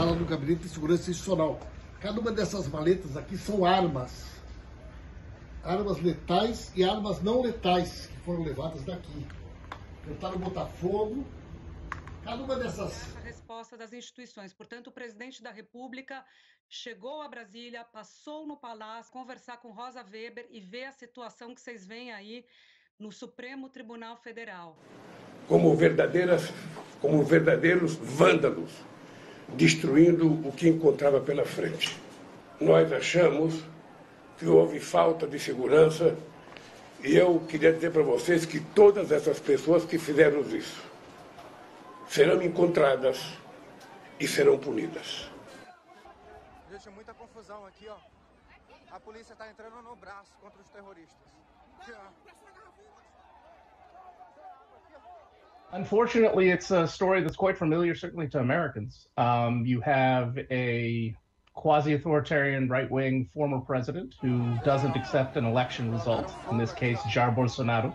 sala do Gabinete de Segurança Institucional. Cada uma dessas maletas aqui são armas. Armas letais e armas não letais que foram levadas daqui. Tentaram botar fogo. Cada uma dessas... A resposta das instituições. Portanto, o presidente da República chegou a Brasília, passou no Palácio, conversar com Rosa Weber e ver a situação que vocês veem aí no Supremo Tribunal Federal. Como verdadeiros vândalos, destruindo o que encontrava pela frente. Nós achamos que houve falta de segurança e eu queria dizer para vocês que todas essas pessoas que fizeram isso serão encontradas e serão punidas. Gente, muita confusão aqui, ó. A polícia está entrando no braço contra os terroristas. Unfortunately, it's a story that's quite familiar, certainly to Americans. You have a quasi-authoritarian right-wing former president who doesn't accept an election result, in this case, Jair Bolsonaro.